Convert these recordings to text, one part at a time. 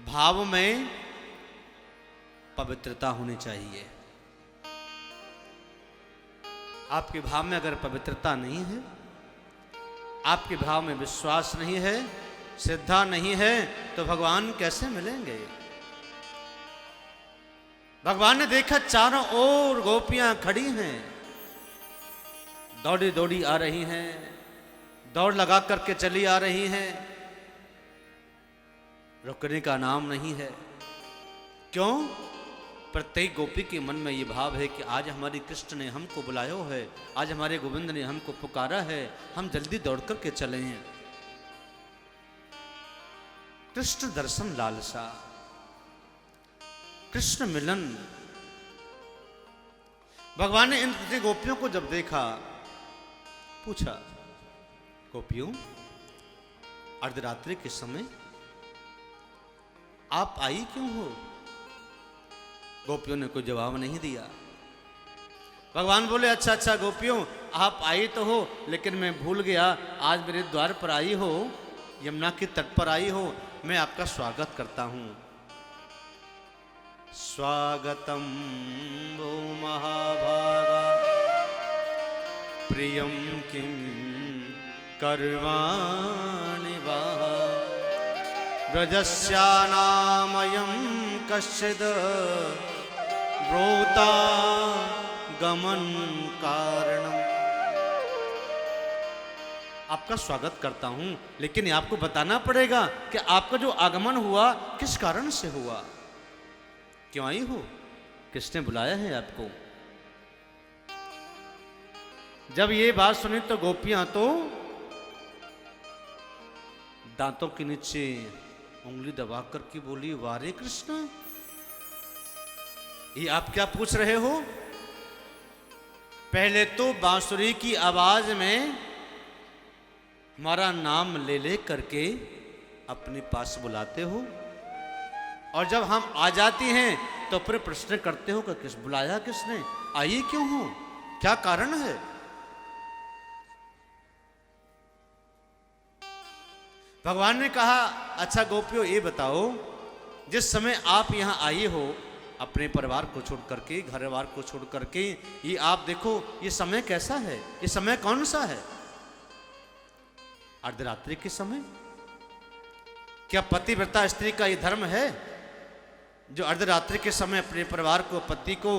भाव में पवित्रता होनी चाहिए। आपके भाव में अगर पवित्रता नहीं है, आपके भाव में विश्वास नहीं है, श्रद्धा नहीं है, तो भगवान कैसे मिलेंगे? भगवान ने देखा चारों ओर गोपियां खड़ी हैं, दौड़ी दौड़ी आ रही हैं, दौड़ लगा करके चली आ रही हैं, रुकने का नाम नहीं है। क्यों? प्रत्येक गोपी के मन में ये भाव है कि आज हमारे कृष्ण ने हमको बुलाया है, आज हमारे गोविंद ने हमको पुकारा है, हम जल्दी दौड़ करके चले हैं। कृष्ण दर्शन लालसा, कृष्ण मिलन। भगवान ने इन गोपियों को जब देखा, पूछा, गोपियों अर्धरात्रि के समय आप आई क्यों हो? गोपियों ने कोई जवाब नहीं दिया। भगवान बोले, अच्छा अच्छा गोपियों, आप आई तो हो, लेकिन मैं भूल गया, आज मेरे द्वार पर आई हो, यमुना के तट पर आई हो, मैं आपका स्वागत करता हूं। स्वागतम वो महाभागा प्रियम किम कर्वाणि वा ब्रजस्यानामयं कश्चिद् ब्रूता गमन कारणम। आपका स्वागत करता हूं, लेकिन ये आपको बताना पड़ेगा कि आपका जो आगमन हुआ किस कारण से हुआ, क्यों आई हो, किसने बुलाया है आपको? जब ये बात सुनी तो गोपियां तो दांतों के नीचे उंगली दबा करके बोली, वारे कृष्ण, ये आप क्या पूछ रहे हो? पहले तो बांसुरी की आवाज में हमारा नाम ले ले करके अपने पास बुलाते हो, और जब हम आ जाती हैं तो फिर प्रश्न करते हो कि किस बुलाया, किसने, आई क्यों हो, क्या कारण है? भगवान ने कहा, अच्छा गोपियों ये बताओ, जिस समय आप यहां आई हो अपने परिवार को छोड़ करके, घर बार को छोड़ करके, ये आप देखो ये समय कैसा है, ये समय कौन सा है? अर्धरात्रि के समय। क्या पतिव्रता स्त्री का ये धर्म है जो अर्धरात्रि के समय अपने परिवार को, पति को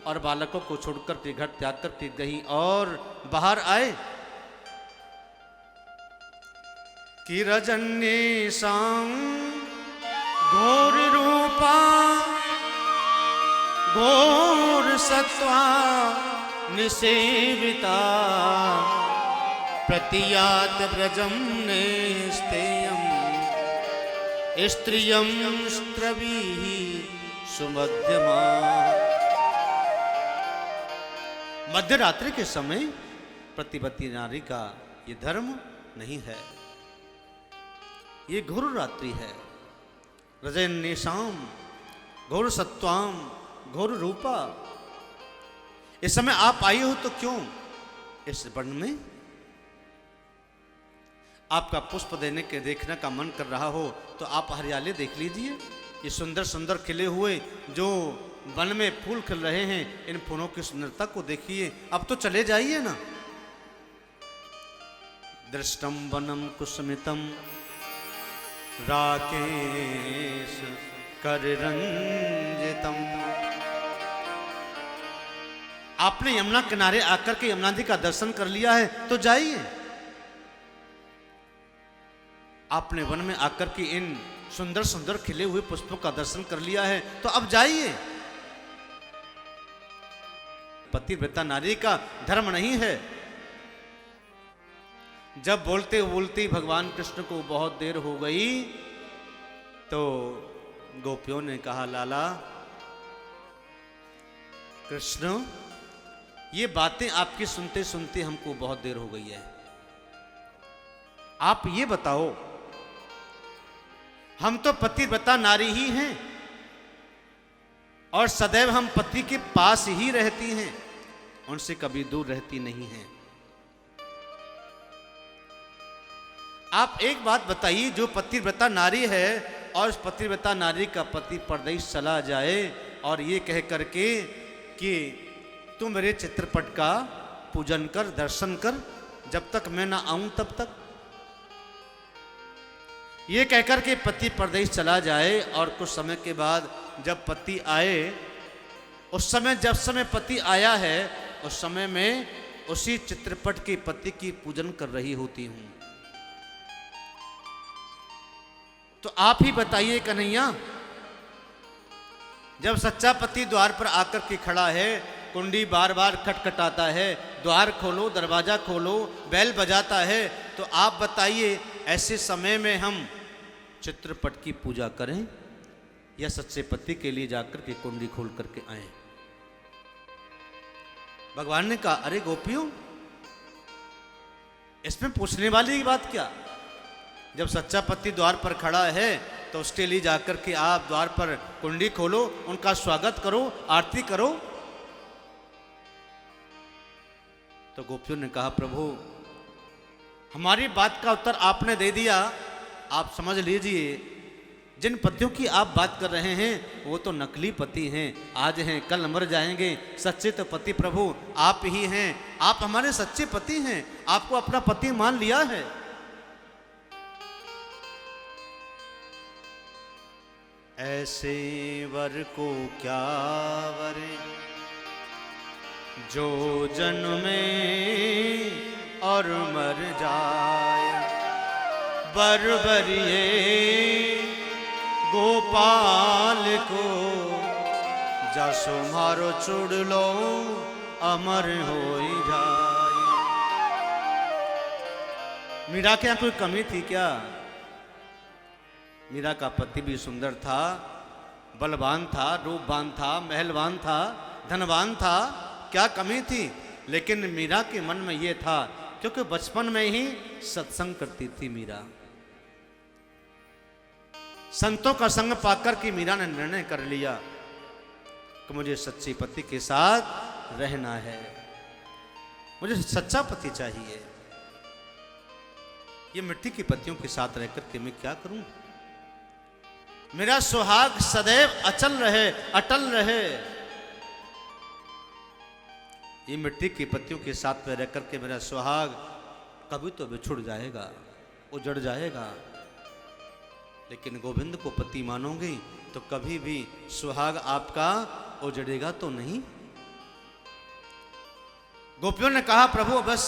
और बालकों को छोड़कर के घर त्याग करके कहीं और बाहर आए? कि रजन्येषां घोर रूपा घोर सत्वा निसेविता प्रतियात ब्रजम नेस्तेयं स्त्रियं स्त्रवी सुमध्यमा। मध्यरात्रि के समय प्रतिपत्ति नारी का ये धर्म नहीं है, ये घोर रात्रि है। रजन्येषां घोर सत्वाम घोर रूपा। इस समय आप आई हो तो क्यों? इस वन में आपका पुष्प देने के देखने का मन कर रहा हो तो आप हरियाली देख लीजिए, ये सुंदर सुंदर खिले हुए जो वन में फूल खिल रहे हैं, इन फूलों की सुंदरता को देखिए। अब तो चले जाइए ना। दृष्टम वनम कुसुमितम राकेश कररंजितम। आपने यमुना किनारे आकर के यमुना जी का दर्शन कर लिया है तो जाइए। आपने वन में आकर के इन सुंदर सुंदर खिले हुए पुष्पों का दर्शन कर लिया है तो अब जाइए। पतिव्रता नारी का धर्म नहीं है। जब बोलते बोलते भगवान कृष्ण को बहुत देर हो गई तो गोपियों ने कहा, लाला कृष्ण, ये बातें आपकी सुनते सुनते हमको बहुत देर हो गई है। आप ये बताओ, हम तो पतिव्रता नारी ही हैं और सदैव हम पति के पास ही रहती हैं, उनसे कभी दूर रहती नहीं हैं। आप एक बात बताइए, जो पतिव्रता नारी है और उस पतिव्रता नारी का पति परदेश चला जाए और ये कह करके कि तू मेरे चित्रपट का पूजन कर, दर्शन कर, जब तक मैं ना आऊं तब तक। ये कहकर के पति परदेश चला जाए और कुछ समय के बाद जब पति आए, उस समय जब समय पति आया है उस समय में उसी चित्रपट के पति की पूजन कर रही होती हूं। तो आप ही बताइए कन्हैया, जब सच्चा पति द्वार पर आकर के खड़ा है, कुंडी बार बार खटखटाता है, द्वार खोलो, दरवाजा खोलो, बैल बजाता है, तो आप बताइए ऐसे समय में हम चित्रपट की पूजा करें या सच्चे पति के लिए जाकर के कुंडी खोल करके आए? भगवान ने कहा, अरे गोपियों, इसमें पूछने वाली की बात क्या? जब सच्चा पति द्वार पर खड़ा है तो उसके लिए जाकर के आप द्वार पर कुंडी खोलो, उनका स्वागत करो, आरती करो। तो गोपियों ने कहा, प्रभु हमारी बात का उत्तर आपने दे दिया, आप समझ लीजिए जिन पतियों की आप बात कर रहे हैं वो तो नकली पति हैं, आज हैं कल मर जाएंगे। सच्चे तो पति प्रभु आप ही हैं, आप हमारे सच्चे पति हैं, आपको अपना पति मान लिया है। ऐसे वर को क्या वरे जो जन्मे और मर जाए, बरबरिए गोपाल को जसो मारो चुड़ लो अमर हो जाए। मीरा के यहाँ कोई कमी थी क्या? मीरा का पति भी सुंदर था, बलवान था, रूपवान था, महलवान था, धनवान था, क्या कमी थी? लेकिन मीरा के मन में ये था, क्योंकि बचपन में ही सत्संग करती थी मीरा। संतों का संग पाकर के मीरा ने निर्णय कर लिया कि मुझे सच्चे पति के साथ रहना है, मुझे सच्चा पति चाहिए। ये मिट्टी की पत्तियों के साथ रहकर के मैं क्या करूं? मेरा सुहाग सदैव अचल रहे, अटल रहे। ये मिट्टी की पत्तियों के साथ में रहकर के मेरा सुहाग कभी तो बिछुड़ जाएगा, उजड़ जाएगा, लेकिन गोविंद को पति मानोगे तो कभी भी सुहाग आपका उजड़ेगा तो नहीं। गोपियों ने कहा, प्रभु बस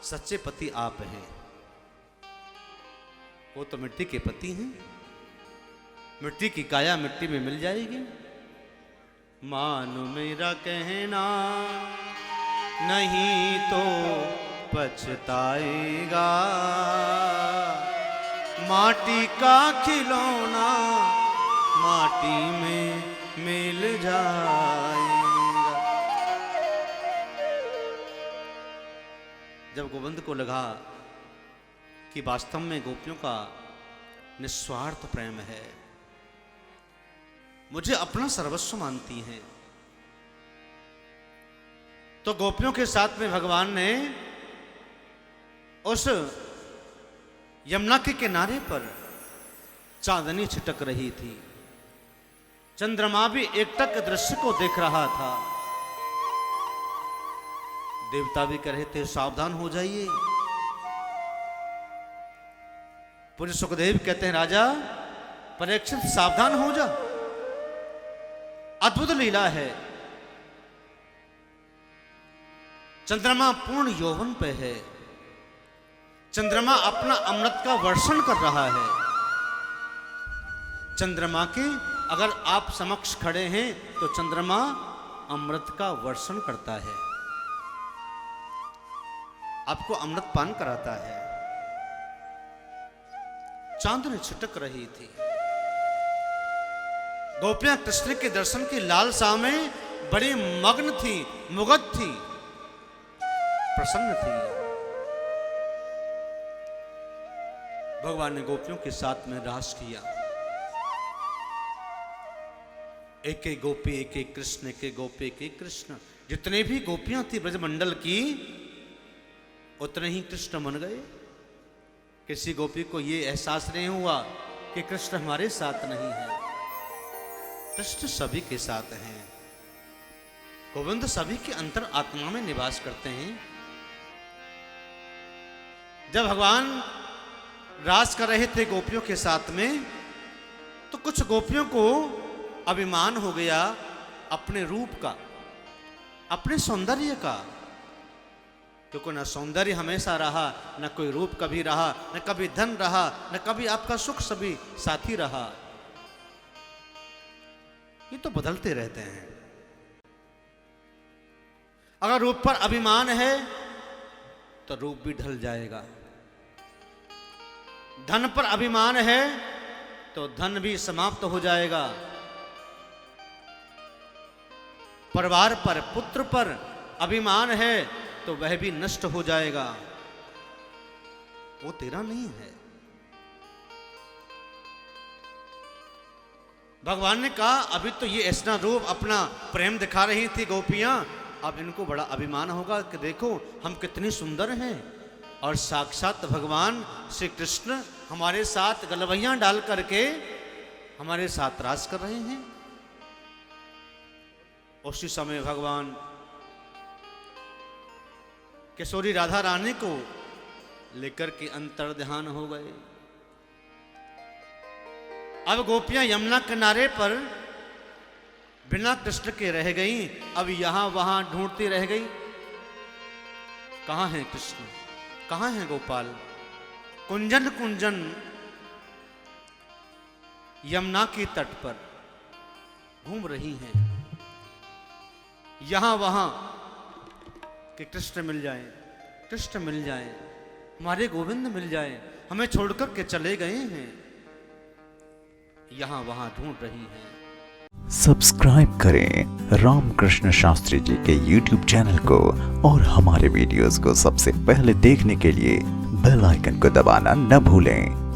सच्चे पति आप हैं, वो तो मिट्टी के पति हैं, मिट्टी की काया मिट्टी में मिल जाएगी। मानो मेरा कहना नहीं तो पछताएगा, माटी का खिलौना माटी में मिल जाएगा। जब गोविंद को लगा कि वास्तव में गोपियों का निस्वार्थ प्रेम है, मुझे अपना सर्वस्व मानती हैं, तो गोपियों के साथ में भगवान ने उस यमुना के किनारे पर चांदनी छिटक रही थी, चंद्रमा भी एकटक दृश्य को देख रहा था। देवता भी कह रहे थे सावधान हो जाइए। पूज्य सुखदेव कहते हैं, राजा परीक्षित सावधान हो जा, अद्भुत लीला है। चंद्रमा पूर्ण यौवन पे है, चंद्रमा अपना अमृत का वर्षण कर रहा है। चंद्रमा के अगर आप समक्ष खड़े हैं तो चंद्रमा अमृत का वर्षण करता है, आपको अमृत पान कराता है। चांदनी छिटक रही थी, गोपियां कृष्ण के दर्शन की लालसा में बड़ी मग्न थी, मुग्ध थी, प्रसन्न थी। भगवान ने गोपियों के साथ में रास किया। एक एक गोपी एक एक कृष्ण, एक एक गोपी एक एक कृष्ण। जितने भी गोपियां थी ब्रजमंडल की, उतने ही कृष्ण बन गए। किसी गोपी को ये एहसास नहीं हुआ कि कृष्ण हमारे साथ नहीं है। कृष्ण सभी के साथ हैं। गोविंद सभी के अंतर आत्मा में निवास करते हैं। जब भगवान राज कर रहे थे गोपियों के साथ में, तो कुछ गोपियों को अभिमान हो गया अपने रूप का, अपने सौंदर्य का, क्योंकि न सौंदर्य हमेशा रहा, न कोई रूप कभी रहा, न कभी धन रहा, न कभी आपका सुख सभी साथी रहा। ये तो बदलते रहते हैं। अगर रूप पर अभिमान है तो रूप भी ढल जाएगा। धन पर अभिमान है तो धन भी समाप्त हो जाएगा। परिवार पर, पुत्र पर अभिमान है तो वह भी नष्ट हो जाएगा। वो तेरा नहीं है। भगवान ने कहा अभी तो ये ऐसा रूप अपना प्रेम दिखा रही थी गोपियां, अब इनको बड़ा अभिमान होगा कि देखो हम कितनी सुंदर हैं। और साक्षात भगवान श्री कृष्ण हमारे साथ गलवैयां डाल करके हमारे साथ राज कर रहे हैं। उसी समय भगवान किशोरी राधा रानी को लेकर के अंतर ध्यान हो गए। अब गोपियां यमुना किनारे पर बिना कृष्ण के रह गई। अब यहां वहां ढूंढती रह गई, कहां है कृष्ण, कहां है गोपाल। कुंजन कुंजन यमुना की तट पर घूम रही हैं, यहां वहां कि कृष्ण मिल जाए, कृष्ण मिल जाए, हमारे गोविंद मिल जाए, हमें छोड़कर के चले गए हैं, यहां वहां ढूंढ रही हैं। सब्सक्राइब करें रामकृष्ण शास्त्री जी के YouTube चैनल को और हमारे वीडियोस को सबसे पहले देखने के लिए बेल आइकन को दबाना न भूलें।